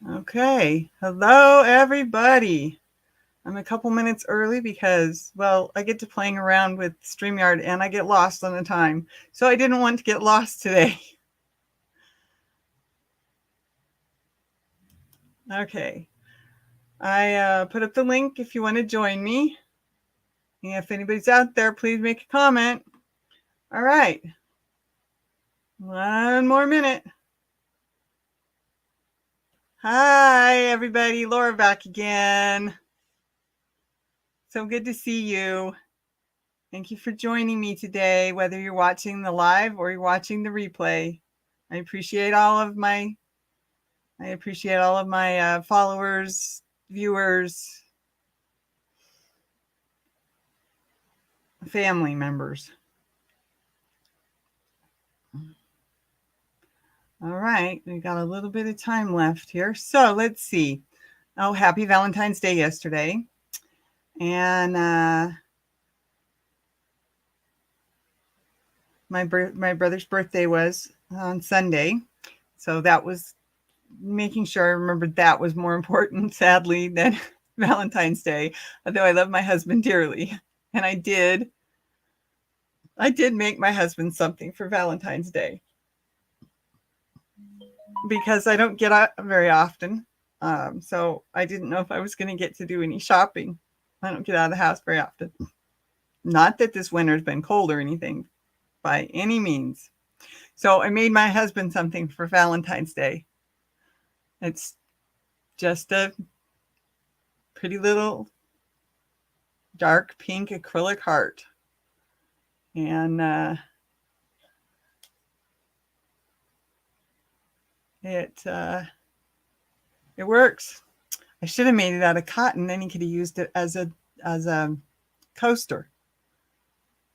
Okay. Hello, everybody. I'm a couple minutes early because, well, I get to playing around with StreamYard and I get lost on the time. So I didn't want to get lost today. Okay. I put up the link if you want to join me. And if anybody's out there, please make a comment. All right. One more minute. Hi, everybody. Laura back again. So good to see you. Thank you for joining me today, whether you're watching the live or you're watching the replay. I appreciate all of my followers, viewers, family members. All right, we got a little bit of time left here. So let's see. Oh, happy Valentine's Day yesterday. And my brother's birthday was on Sunday. So that was making sure I remembered that was more important, sadly, than Valentine's Day, although I love my husband dearly. And I did make my husband something for Valentine's Day because I don't get out very often. So I didn't know if I was going to get to do any shopping. I don't get out of the house very often. Not that this winter's been cold or anything by any means. So I made my husband something for Valentine's Day. It's just a pretty little dark pink acrylic heart. And it works. I should have made it out of cotton, then he could have used it as a coaster.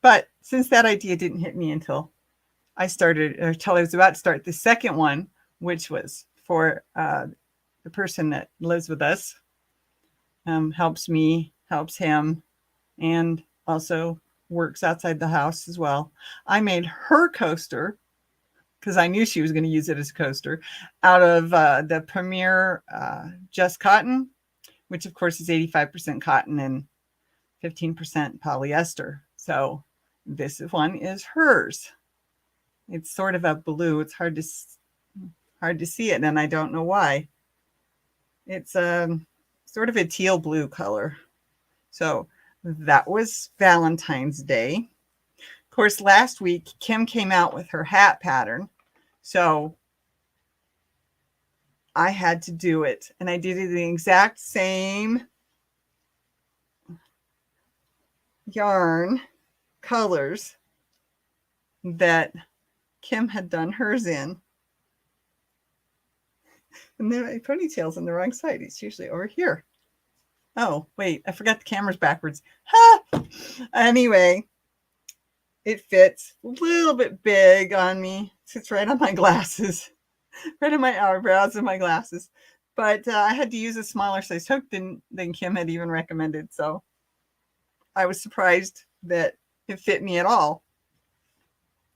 But since that idea didn't hit me until I was about to start the second one, which was for the person that lives with us, helps me, helps him, and also works outside the house as well. I made her coaster because I knew she was going to use it as a coaster out of the Premier Just Cotton, which of course is 85% cotton and 15% polyester. So this one is hers. It's sort of a blue. It's hard to see it, and I don't know why. It's sort of a teal blue color. So that was Valentine's Day. Of course, last week, Kim came out with her hat pattern. So I had to do it. And I did it in the exact same yarn colors that Kim had done hers in. And then my ponytail's on the wrong side. It's usually over here. Oh, wait, I forgot the camera's backwards. Ha! Anyway, it fits a little bit big on me. It sits right on my glasses, right on my eyebrows and my glasses. But I had to use a smaller size hook than Kim had even recommended. So I was surprised that it fit me at all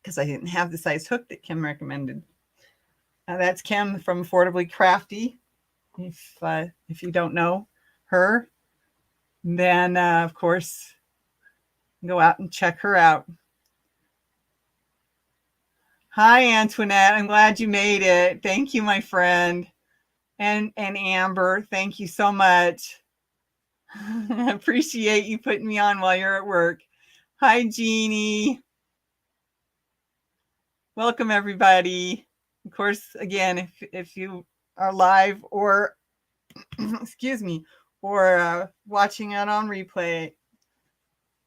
because I didn't have the size hook that Kim recommended. That's Kim from Affordably Crafty. If you don't know her, then of course go out and check her out. Hi, Antoinette. I'm glad you made it. Thank you, my friend. And Amber, thank you so much. I appreciate you putting me on while you're at work. Hi, Jeannie. Welcome, everybody. Of course, again, if you are live or, excuse me, or watching it on replay,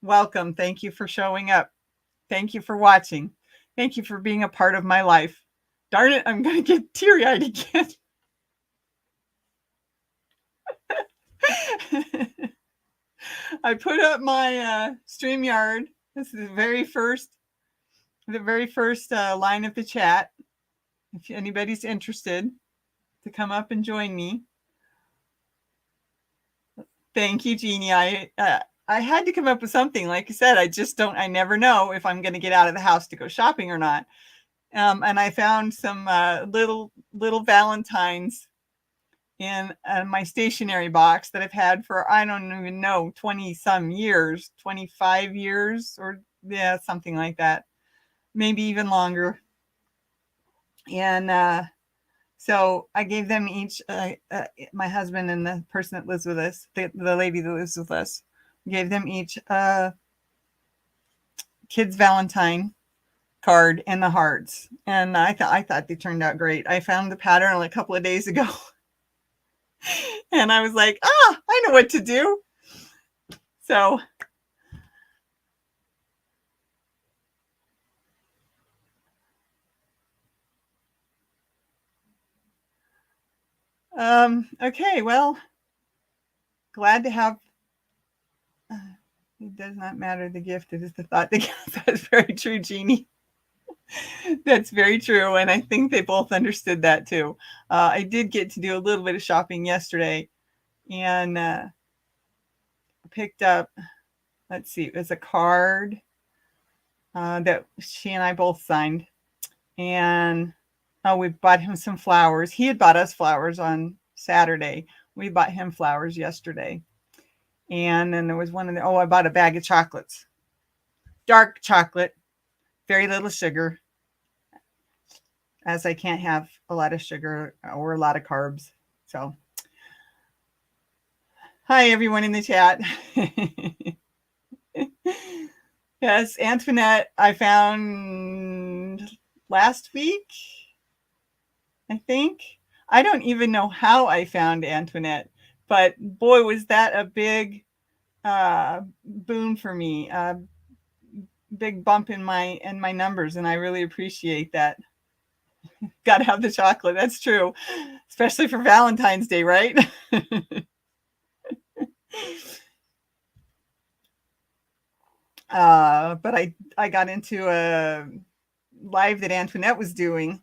welcome. Thank you for showing up. Thank you for watching. Thank you for being a part of my life. Darn it, I'm going to get teary-eyed again. I put up my StreamYard. This is the very first line of the chat. If anybody's interested to come up and join me. Thank you, Jeannie. I had to come up with something. Like I said, I never know if I'm going to get out of the house to go shopping or not. And I found some little Valentines in my stationery box that I've had for, I don't even know, 20 some years, 25 years, or yeah, something like that, maybe even longer. And so I gave them each, my husband and the person that lives with us, the lady that lives with us, gave them each kids Valentine card and the hearts. And I thought they turned out great. I found the pattern a couple of days ago. And I was like, I know what to do. So okay, well, glad to have, it does not matter the gift, it is the thought that counts. That's very true, Jeannie. That's very true. And I think they both understood that too. I did get to do a little bit of shopping yesterday and picked up, let's see, it was a card that she and I both signed. And we bought him some flowers. He had bought us flowers on Saturday. We bought him flowers yesterday. And then there was one in there. I bought a bag of chocolates. Dark chocolate, very little sugar, as I can't have a lot of sugar or a lot of carbs. So, hi, everyone in the chat. Yes, Antoinette, I found last week, I think. I don't even know how I found Antoinette, but boy, was that a big boon for me. Big bump in my numbers, and I really appreciate that. Got to have the chocolate. That's true, especially for Valentine's Day, right? But I got into a live that Antoinette was doing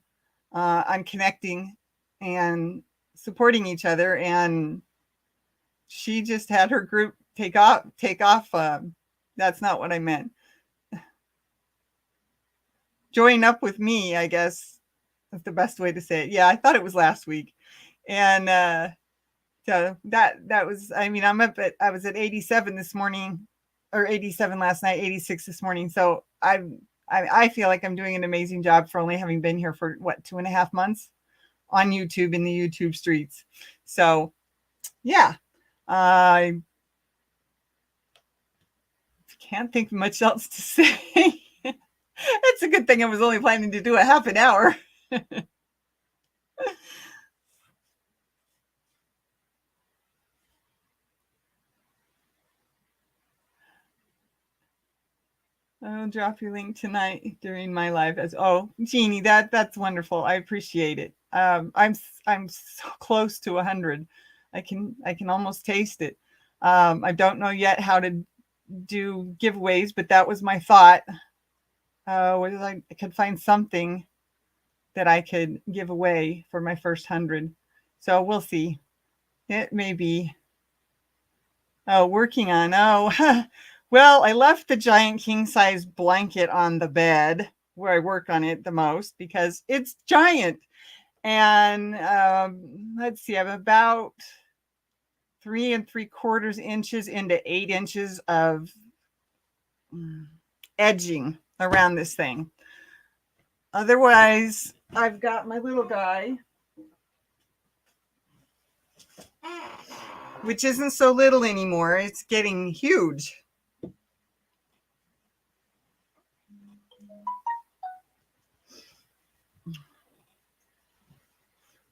on connecting and supporting each other, and she just had her group take off. That's not what I meant. Join up with me, I guess that's the best way to say it. Yeah, I thought it was last week, and so that was. I mean, I was at 87 this morning, or 87 last night, 86 this morning. So I feel like I'm doing an amazing job for only having been here for 2.5 months on YouTube, in the YouTube streets. So yeah, I can't think much else to say. It's a good thing I was only planning to do a half an hour. I'll drop your link tonight during my live. Jeannie, that's wonderful. I appreciate it. I'm so close to 100. I can almost taste it. I don't know yet how to do giveaways, but that was my thought. Whether I could find something that I could give away for my first 100. So we'll see. It may be. Working on. Well, I left the giant king size blanket on the bed where I work on it the most because it's giant. And let's see, I'm about 3 3/4 inches into 8 inches of edging around this thing. Otherwise, I've got my little guy, which isn't so little anymore. It's getting huge.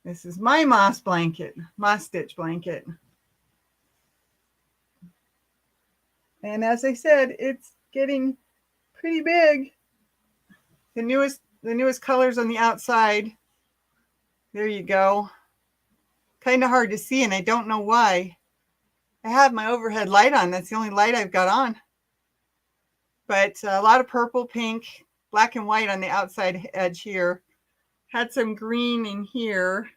This is my moss stitch blanket. And as I said, it's getting pretty big. The newest colors on the outside. There you go. Kind of hard to see, and I don't know why. I have my overhead light on. That's the only light I've got on. But a lot of purple, pink, black and white on the outside edge here. Had some green in here.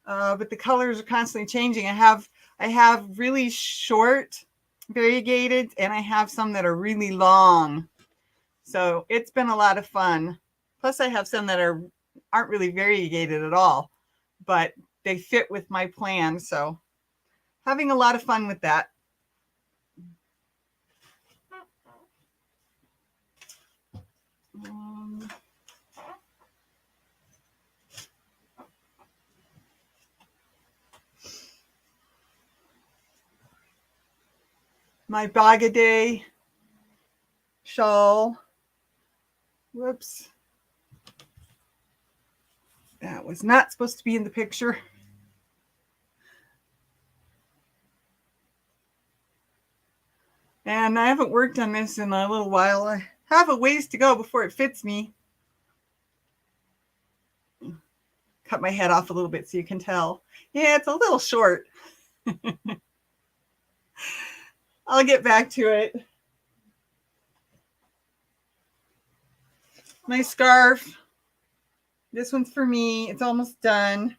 But the colors are constantly changing. I have really short variegated, and I have some that are really long. So it's been a lot of fun. Plus I have some that aren't really variegated at all, but they fit with my plan. So having a lot of fun with that. My Bagaday shawl. Whoops. That was not supposed to be in the picture. And I haven't worked on this in a little while. I have a ways to go before it fits me. Cut my head off a little bit so you can tell. Yeah, it's a little short. I'll get back to it. My scarf. This one's for me. It's almost done.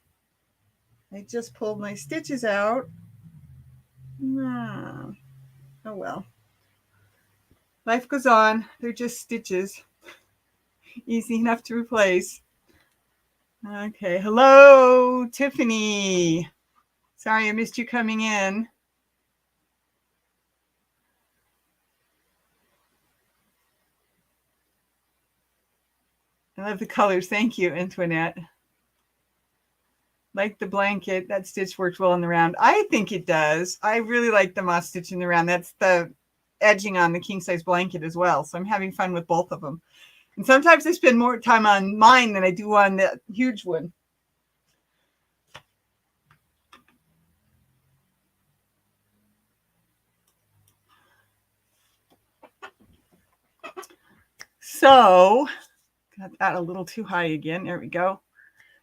I just pulled my stitches out. Oh well. Life goes on. They're just stitches. Easy enough to replace. Okay. Hello, Tiffany. Sorry I missed you coming in. I love the colors. Thank you, Antoinette. Like the blanket. That stitch worked well in the round. I think it does. I really like the moss stitch in the round. That's the edging on the king size blanket as well. So I'm having fun with both of them. And sometimes I spend more time on mine than I do on the huge one. So, got that a little too high again. There we go.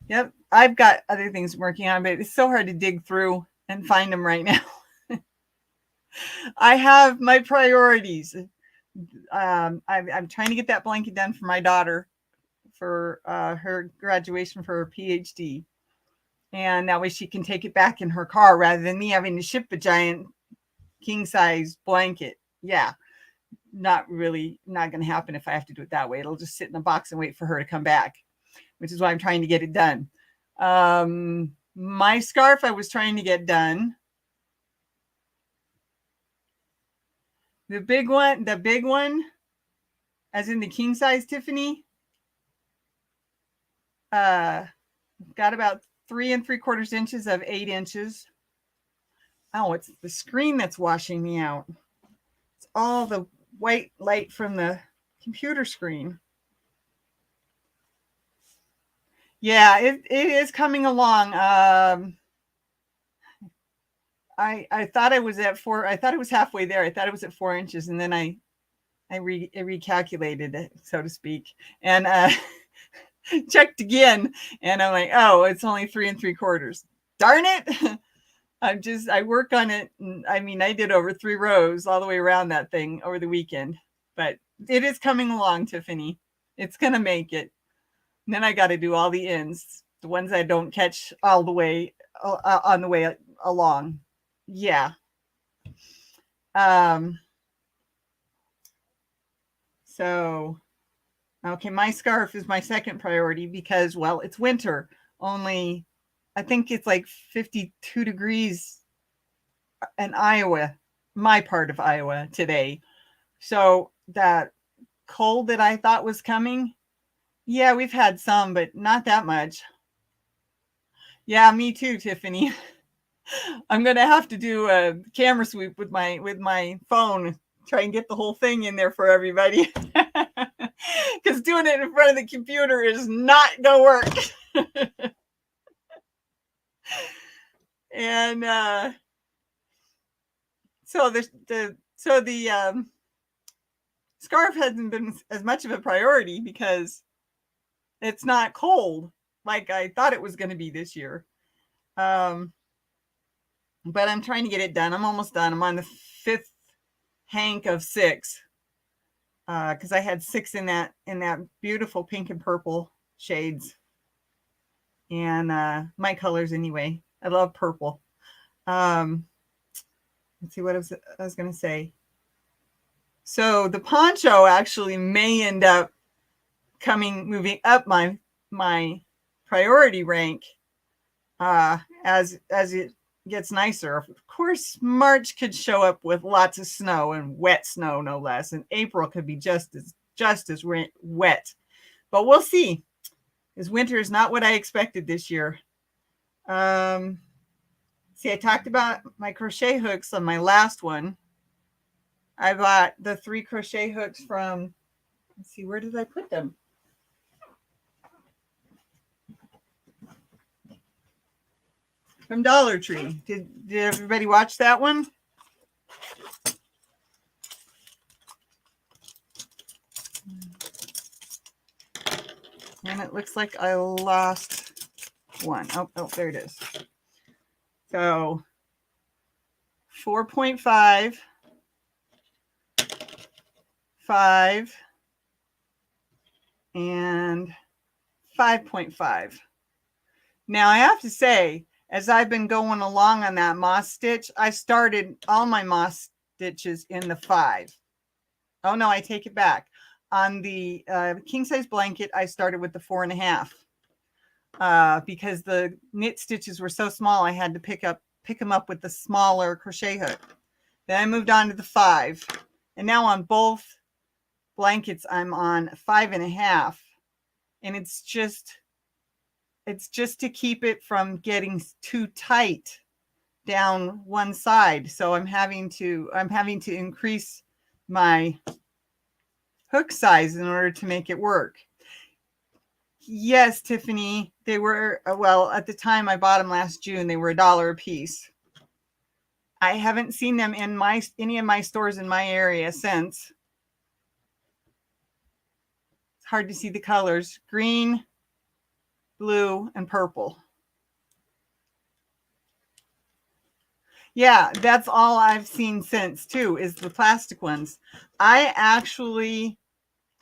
Yep, I've got other things I'm working on, but it's so hard to dig through and find them right now. I have my priorities. I'm trying to get that blanket done for my daughter for her graduation for her PhD. And that way she can take it back in her car rather than me having to ship a giant king size blanket. Yeah, not going to happen if I have to do it that way. It'll just sit in a box and wait for her to come back, which is why I'm trying to get it done. My scarf I was trying to get done. The big one, as in the king size Tiffany, got about 3 3/4 inches of 8 inches. Oh, it's the screen that's washing me out. It's all the white light from the computer screen. Yeah, it is coming along. I thought I was at 4. I thought it was halfway there. I thought it was at 4 inches, and then I recalculated it, so to speak, and checked again, and I'm like, oh, it's only 3 3/4. Darn it! I work on it. And, I mean, I did over 3 rows all the way around that thing over the weekend, but it is coming along, Tiffany. It's gonna make it. And then I got to do all the ends, the ones I don't catch all the way on the way along. Yeah. So, okay, my scarf is my second priority because, well, it's winter. Only, I think it's like 52 degrees in Iowa, my part of Iowa today. So that cold that I thought was coming, yeah, we've had some, but not that much. Yeah, me too, Tiffany. I'm going to have to do a camera sweep with my phone, try and get the whole thing in there for everybody. Because doing it in front of the computer is not going to work. And so the scarf hasn't been as much of a priority because it's not cold like I thought it was going to be this year. But I'm trying to get it done. I'm almost done. I'm on the 5th hank of 6 because I had 6 in that beautiful pink and purple shades, and my colors anyway. I love purple. Let's see what I was going to say. So the poncho actually may end up moving up my priority rank. as it gets nicer. Of course, March could show up with lots of snow, and wet snow, no less. And April could be just as wet. But we'll see. Because winter is not what I expected this year. See, I talked about my crochet hooks on my last one. I bought the 3 crochet hooks from, let's see, where did I put them? From Dollar Tree. Did everybody watch that one? And it looks like I lost one. Oh, there it is. So 4.5, 5, and 5.5. Now I have to say, as I've been going along on that moss stitch, I started all my moss stitches in the 5. Oh no, I take it back. On the king size blanket, I started with the 4.5 because the knit stitches were so small. I had to pick them up with the smaller crochet hook. Then I moved on to the 5, and now on both blankets, I'm on 5.5, and it's just to keep it from getting too tight down one side. So I'm having to increase my hook size in order to make it work. Yes, Tiffany, they were, well, at the time I bought them last June, they were $1 a piece. I haven't seen them in any of my stores in my area since. It's hard to see the colors: green, blue, and purple. Yeah, that's all I've seen since too, is the plastic ones. I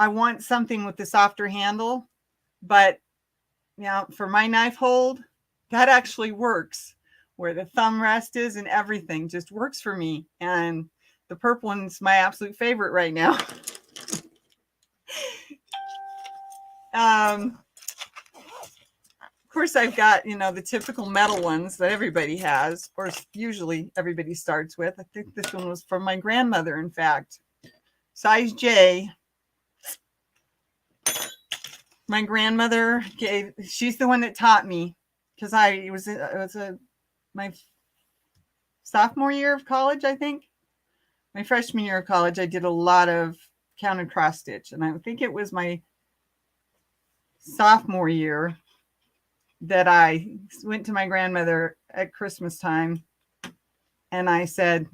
want something with the softer handle, but for my knife hold, that actually works. Where the thumb rest is and everything just works for me. And the purple one's my absolute favorite right now. Of course, I've got, the typical metal ones that everybody has, or usually everybody starts with. I think this one was from my grandmother, in fact. Size J. My grandmother she's the one that taught me, because it was my sophomore year of college, I think. My freshman year of college, I did a lot of counted cross stitch, and I think it was my sophomore year that I went to my grandmother at Christmas time, and I said,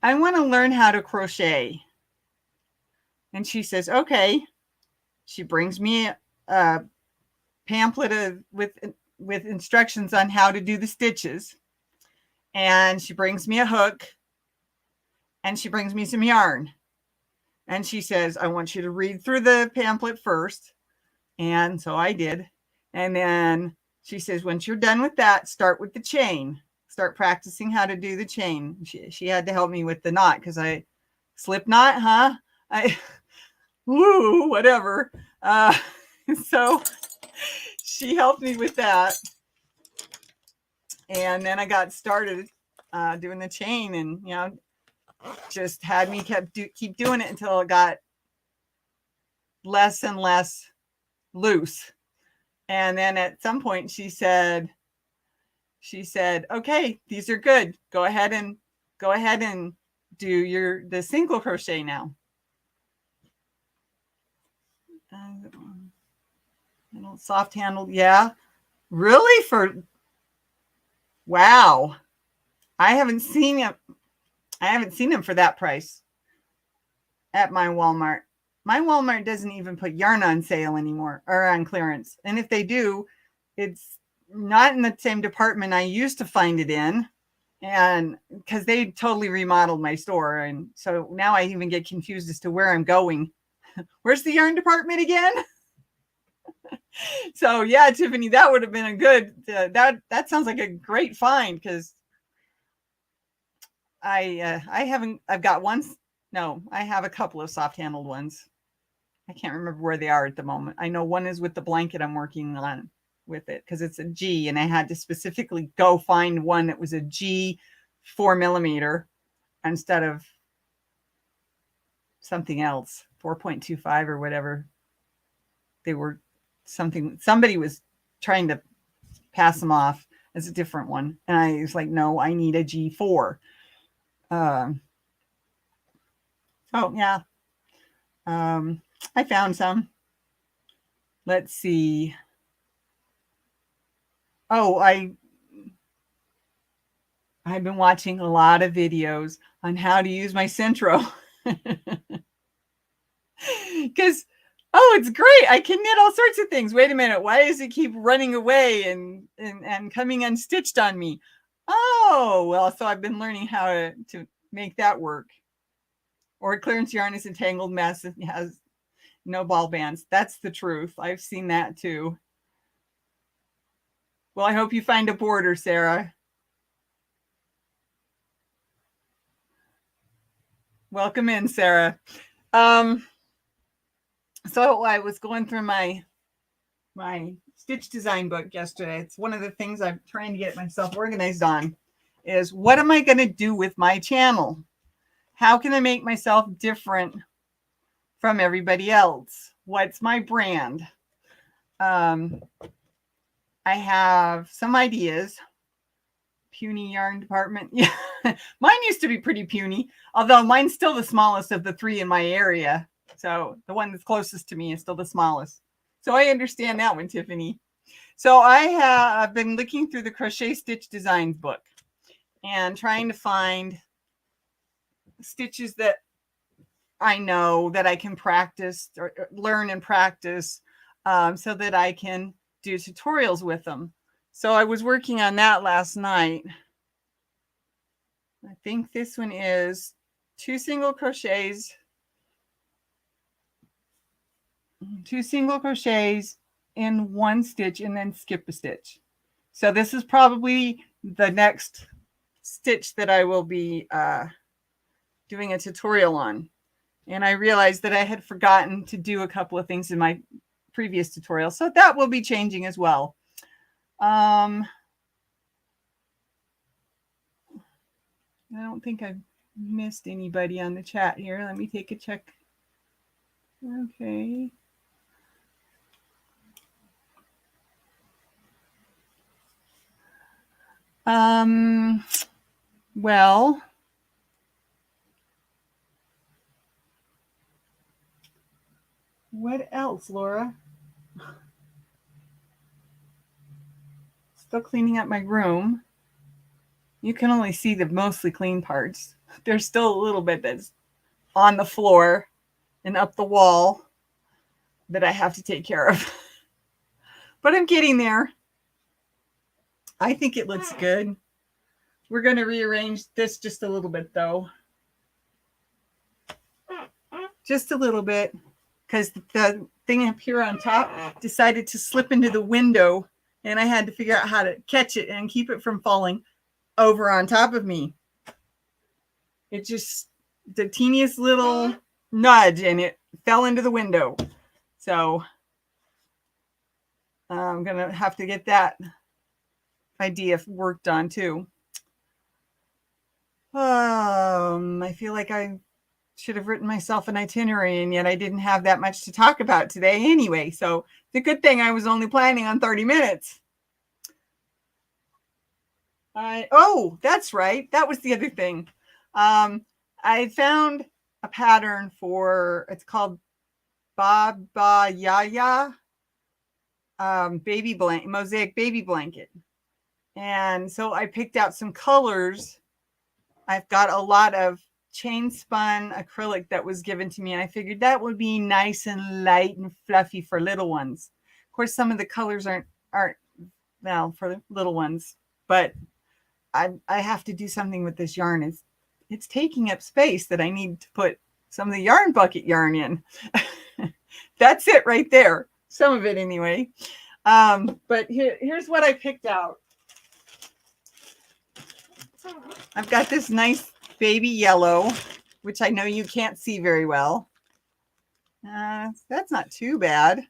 I want to learn how to crochet. And she says, okay. She brings me a pamphlet with instructions on how to do the stitches. And she brings me a hook, and she brings me some yarn. And she says, I want you to read through the pamphlet first. And so I did. And then she says, once you're done with that, start with the chain. Start practicing how to do the chain. She had to help me with the knot, because I slip knot, huh? Woo, whatever. So she helped me with that. And then I got started doing the chain, and, just had me keep doing it until it got less and less loose. And then at some point she said, okay, these are good. Go ahead and do the single crochet now. Soft handled. Yeah. Really? Wow. I haven't seen them for that price at my Walmart. My Walmart doesn't even put yarn on sale anymore, or on clearance. And if they do, it's not in the same department I used to find it in. And because they totally remodeled my store. And so now I even get confused as to where I'm going. Where's the yarn department again? So yeah, Tiffany, that would have been a good, that sounds like a great find, because I have a couple of soft handled ones. I can't remember where they are at the moment. I know one is with the blanket I'm working on. with it because it's a G, and I had to specifically go find one that was a G 4mm instead of something else, 4.25 or whatever. They were somebody was trying to pass them off as a different one. And I was like, no, I need a G4. Oh yeah. I found some. Let's see. Oh, I've been watching a lot of videos on how to use my Centro. Because, oh, it's great. I can knit all sorts of things. Wait a minute. Why does it keep running away and coming unstitched on me? Oh, well, so I've been learning how to make that work. Or clearance yarn is a tangled mess. It has no ball bands. That's the truth. I've seen that too. Well, I hope you find a border, Sarah. Welcome in, Sarah. So I was going through my stitch design book yesterday. It's one of the things I'm trying to get myself organized on is what am I going to do with my channel? How can I make myself different from everybody else? What's my brand? I have some ideas. Puny yarn department. Yeah, mine used to be pretty puny, although mine's still the smallest of the three in my area. So the one that's closest to me is still the smallest. So I understand that one, Tiffany. So I've been looking through the Crochet Stitch Designs book and trying to find stitches that I know that I can practice or learn and practice so that I can do tutorials with them. So I was working on that last night. I think this one is 2 single crochets, 2 single crochets in 1 stitch and then skip a stitch. So this is probably the next stitch that I will be doing a tutorial on. And I realized that I had forgotten to do a couple of things in my previous tutorial. So that will be changing as well. I don't think I've missed anybody on the chat here. Let me take a check. Okay. Well, what else, Laura? Still cleaning up my room. You can only see the mostly clean parts. There's still a little bit that's on the floor and up the wall that I have to take care of. But I'm getting there. I think it looks good. We're going to rearrange this just a little bit, though. Just a little bit, because the thing up here on top decided to slip into the window, and I had to figure out how to catch it and keep it from falling over on top of me. It just, the teeniest little nudge, and it fell into the window. So I'm going to have to get that idea worked on too. I feel like I should have written myself an itinerary, and yet I didn't have that much to talk about today anyway. So it's a good thing I was only planning on 30 minutes. Oh, that's right. That was the other thing. I found a pattern for, it's called Baba Yaya baby blanket, Mosaic baby blanket. And so I picked out some colors. I've got a lot of chain spun acrylic that was given to me, and I figured that would be nice and light and fluffy for little ones. Of course, some of the colors aren't well for the little ones, but I have to do something with this yarn. It's taking up space that I need to put some of the yarn bucket yarn in. That's it right there. Some of it anyway. But here's what I picked out. I've got this nice baby yellow, which I know you can't see very well. That's not too bad.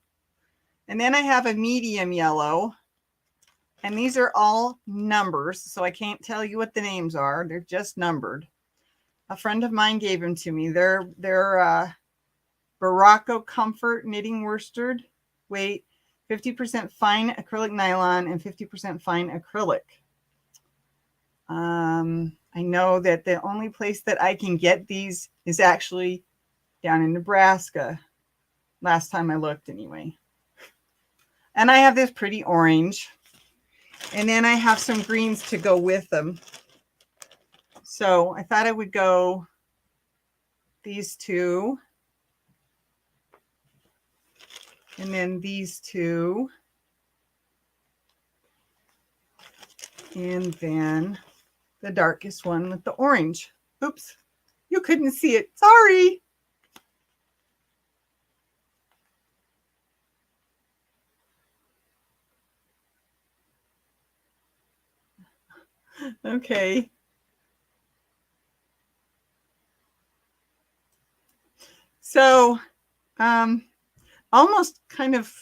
And then I have a medium yellow. And these are all numbers, so I can't tell you what the names are. They're just numbered. A friend of mine gave them to me. They're Baracco Comfort knitting worsted, weight 50% fine acrylic nylon and 50% fine acrylic. I know that the only place that I can get these is actually down in Nebraska. Last time I looked anyway. And I have this pretty orange. And then I have some greens to go with them. So I thought I would go these two. And then these two. And then the darkest one with the orange. Oops, you couldn't see it. Sorry. Okay. So almost kind of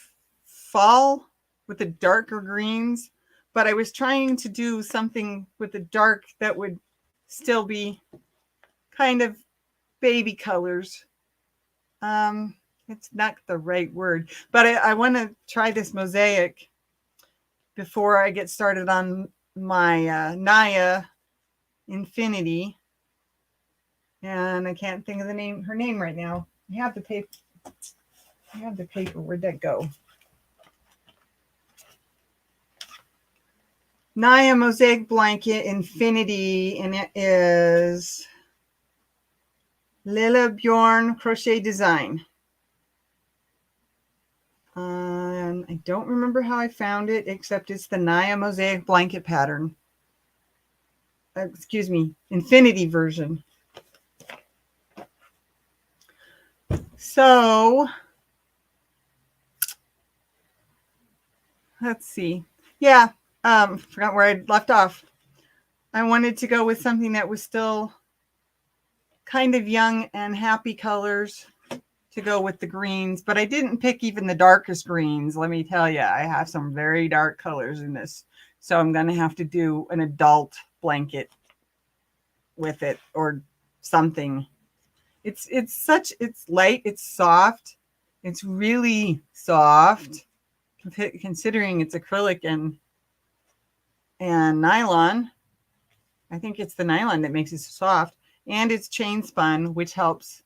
fall with the darker greens, but I was trying to do something with the dark that would still be kind of baby colors. It's not the right word, but I want to try this mosaic before I get started on my Naya Infinity. And I can't think of her name right now. I have the paper. Where'd that go? Naya Mosaic Blanket Infinity, and it is Lilla Bjorn Crochet Design. And I don't remember how I found it, except it's the Naya Mosaic Blanket pattern. Excuse me, Infinity version. So let's see. Yeah, forgot where I left off. I wanted to go with something that was still kind of young and happy colors to go with the greens, but I didn't pick even the darkest greens. Let me tell you, I have some very dark colors in this. So I'm going to have to do an adult blanket with it or something. It's light, it's soft. It's really soft considering it's acrylic and nylon. I think it's the nylon that makes it soft, and it's chain spun, which helps.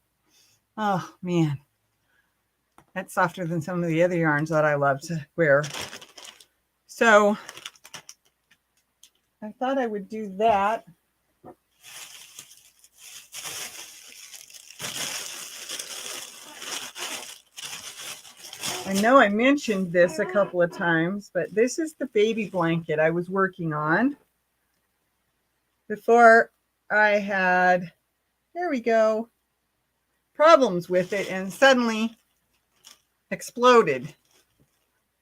Oh man, that's softer than some of the other yarns that I love to wear. So I thought I would do that. I know I mentioned this a couple of times, but this is the baby blanket I was working on before I had, there we go, problems with it and suddenly exploded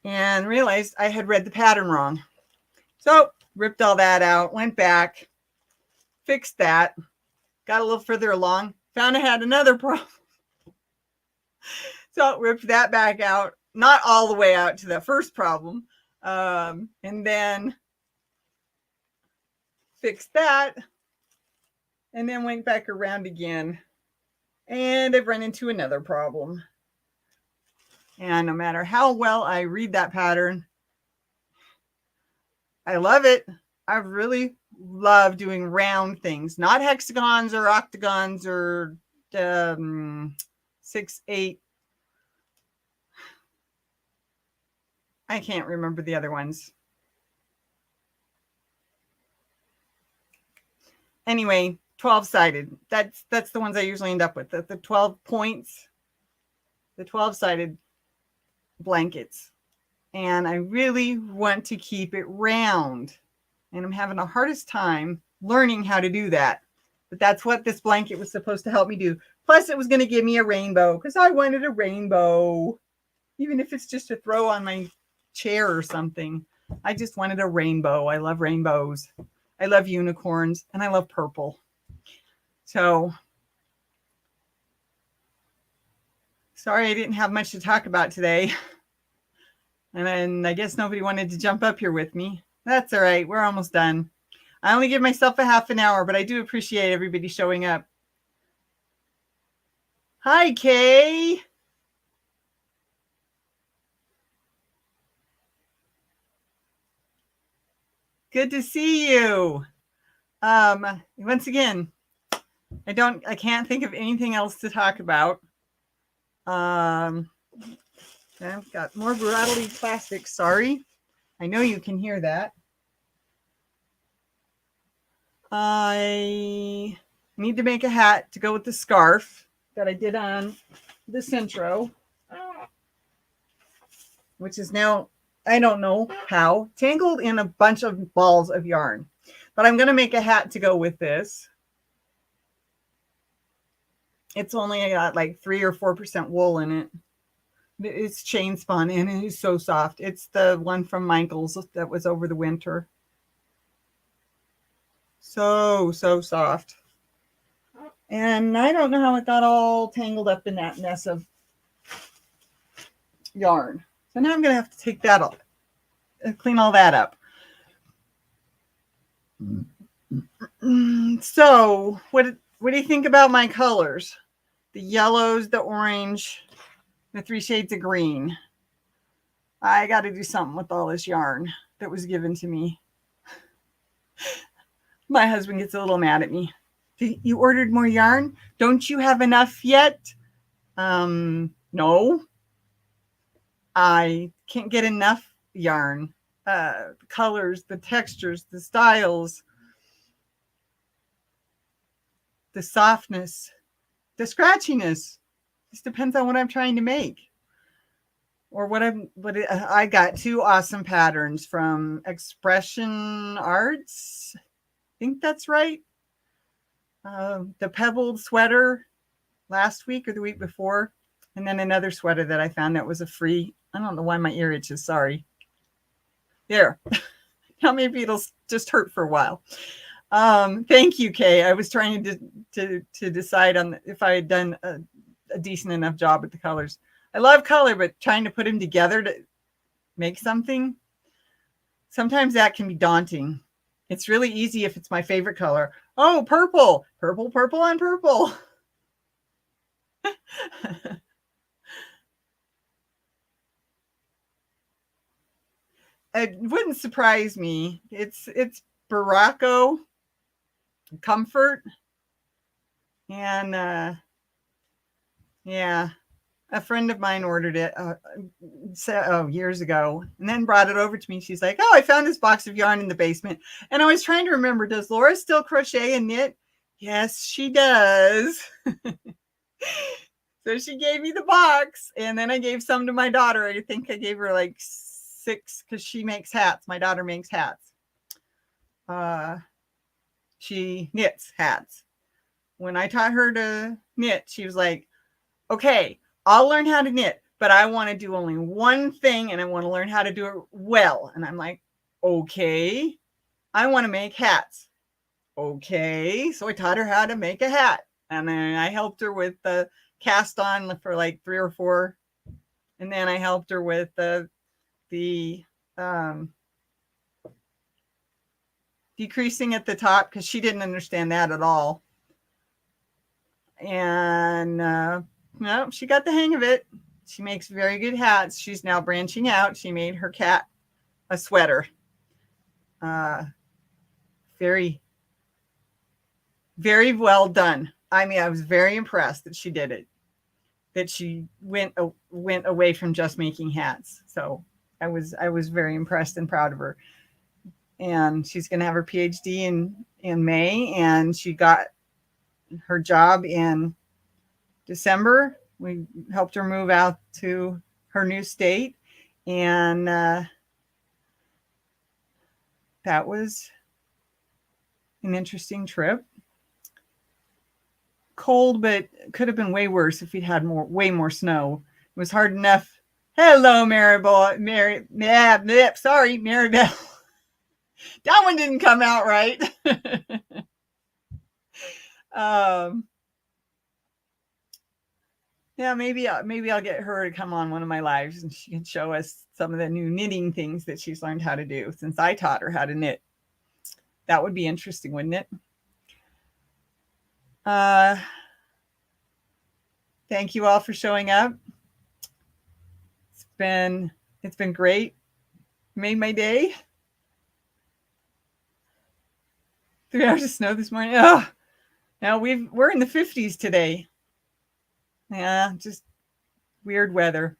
and realized I had read the pattern wrong. So ripped all that out, went back, fixed that, got a little further along, found I had another problem. So ripped that back out, not all the way out to the first problem, and then fixed that, and then went back around again, and I've run into another problem. And no matter how well I read that pattern, I love it. I really love doing round things, not hexagons or octagons or 6/8. I can't remember the other ones. Anyway, 12-sided. That's the ones I usually end up with. The 12 points, the 12-sided blankets. And I really want to keep it round. And I'm having the hardest time learning how to do that. But that's what this blanket was supposed to help me do. Plus, it was going to give me a rainbow because I wanted a rainbow. Even if it's just a throw on my chair or something. I just wanted a rainbow. I love rainbows. I love unicorns. And I love purple. So, sorry I didn't have much to talk about today. And then I guess nobody wanted to jump up here with me. That's all right. We're almost done. I only give myself a half an hour, but I do appreciate everybody showing up. Hi, Kay. Good to see you. Once again, I can't think of anything else to talk about. I've got more rattly plastic. Sorry. I know you can hear that. I need to make a hat to go with the scarf that I did on the Centro, which is now, I don't know how, tangled in a bunch of balls of yarn. But I'm going to make a hat to go with this. It's only got like 3 or 4% wool in it. It's chain spun and it is so soft. It's the one from Michael's that was over the winter. So soft. And I don't know how it got all tangled up in that mess of yarn. So now I'm going to have to take that off and clean all that up. So what do you think about my colors? The yellows, the orange, the 3 shades of green. I got to do something with all this yarn that was given to me. My husband gets a little mad at me. You ordered more yarn? Don't you have enough yet? No. I can't get enough yarn. The colors, the textures, the styles, the softness, the scratchiness. This depends on what I'm trying to make. Or I got 2 awesome patterns from Expression Arts. I think that's right. The pebbled sweater last week or the week before. And then another sweater that I found that was a free. I don't know why my ear itches. Sorry. There. Now maybe it'll just hurt for a while. Thank you, Kay. I was trying to decide on if I had done a decent enough job with the colors. I love color, but trying to put them together to make something, sometimes that can be daunting. It's really easy if it's my favorite color. Oh, purple, purple, purple, and purple. It wouldn't surprise me. It's Baracco Comfort. And yeah, a friend of mine ordered it years ago and then brought it over to me. She's like, oh, I found this box of yarn in the basement. And I was trying to remember, does Laura still crochet and knit? Yes, she does. So she gave me the box and then I gave some to my daughter. I think I gave her like 6 because she makes hats. My daughter makes hats. She knits hats. When I taught her to knit, she was like, okay, I'll learn how to knit, but I want to do only one thing and I want to learn how to do it well. And I'm like, okay, I want to make hats. Okay. So I taught her how to make a hat. And then I helped her with the cast on for like 3 or 4. And then I helped her with the decreasing at the top because she didn't understand that at all. And no, she got the hang of it. She makes very good hats. She's now branching out. She made her cat a sweater. Very, very well done. I mean, I was very impressed that she did it, that she went away from just making hats. So I was very impressed and proud of her. And she's going to have her PhD in May, and she got her job in December. We helped her move out to her new state, and that was an interesting trip. Cold, but could have been way worse if we'd had way more snow. It was hard enough. Hello, Maribel. Sorry, Maribel. That one didn't come out right. Yeah, maybe I'll get her to come on one of my lives and she can show us some of the new knitting things that she's learned how to do since I taught her how to knit. That would be interesting, wouldn't it? Thank you all for showing up. It's been great. Made my day. 3 hours of snow this morning. Oh, now we're in the 50s today. Yeah, just weird weather.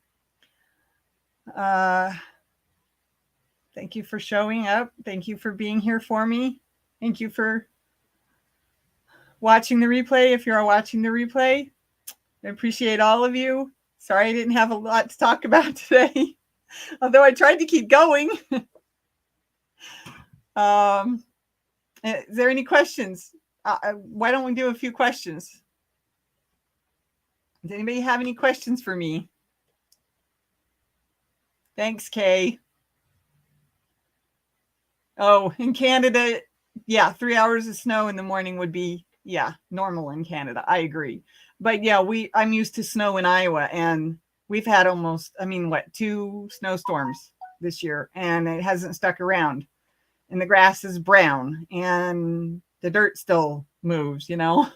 Thank you for showing up. Thank you for being here for me. Thank you for watching the replay. If you're watching the replay, I appreciate all of you. Sorry I didn't have a lot to talk about today, although I tried to keep going. Is there any questions? Why don't we do a few questions? Does anybody have any questions for me? Thanks, Kay. Oh, in Canada, yeah, 3 hours of snow in the morning would be, yeah, normal in Canada. I agree. But yeah, I'm used to snow in Iowa, and we've had almost, 2 snowstorms this year, and it hasn't stuck around. And the grass is brown, and the dirt still moves, you know.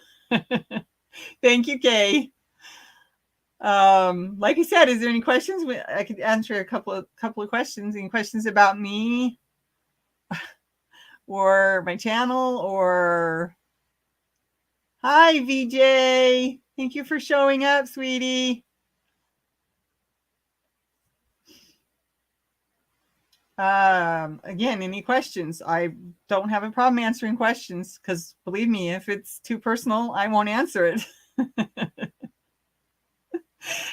Thank you, Kay. Like I said, is there any questions? I could answer a couple of questions. Any questions about me or my channel? Or hi, VJ. Thank you for showing up, sweetie. Again, any questions? I don't have a problem answering questions, because believe me, if it's too personal, I won't answer it.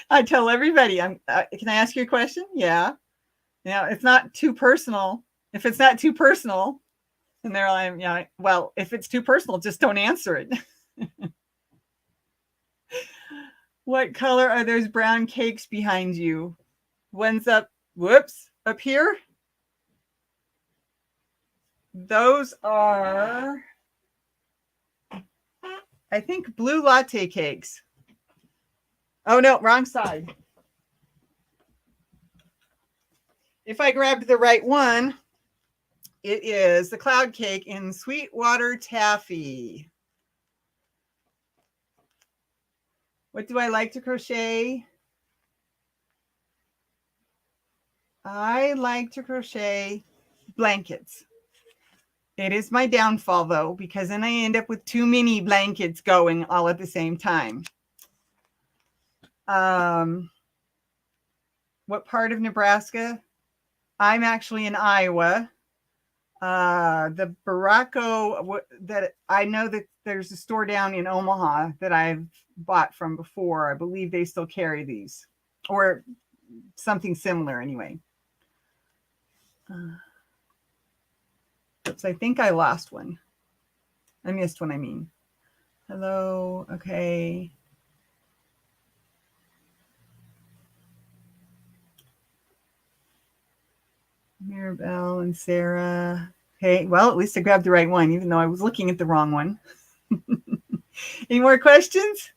I tell everybody, can I ask you a question? Yeah. Now, it's not too personal. If it's not too personal, and they're like, yeah, well, if it's too personal, just don't answer it. What color are those brown cakes behind you? One's up here. Those are, I think, blue latte cakes. Oh, no, wrong side. If I grabbed the right one, it is the cloud cake in Sweetwater Taffy. What do I like to crochet? I like to crochet blankets. It is my downfall, though, because then I end up with too many blankets going all at the same time. What part of Nebraska? I'm actually in Iowa. The Baracco, that I know that there's a store down in Omaha that I've bought from before. I believe they still carry these, or something similar anyway. Oops, I think I lost one. I missed one, I mean. Hello, okay. Mirabelle and Sarah. Okay, well, at least I grabbed the right one, even though I was looking at the wrong one. Any more questions?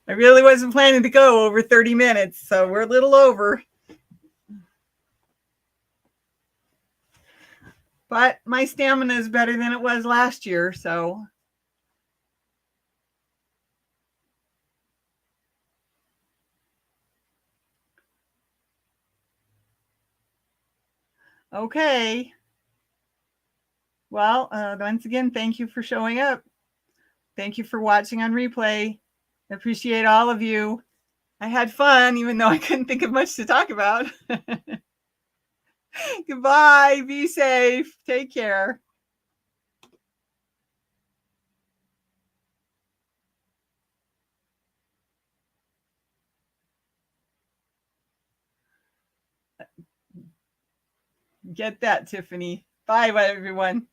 I really wasn't planning to go over 30 minutes, so we're a little over. But my stamina is better than it was last year, so. Okay. Well, once again, thank you for showing up. Thank you for watching on replay. I appreciate all of you. I had fun, even though I couldn't think of much to talk about. Goodbye. Be safe. Take care. Get that, Tiffany. Bye, everyone.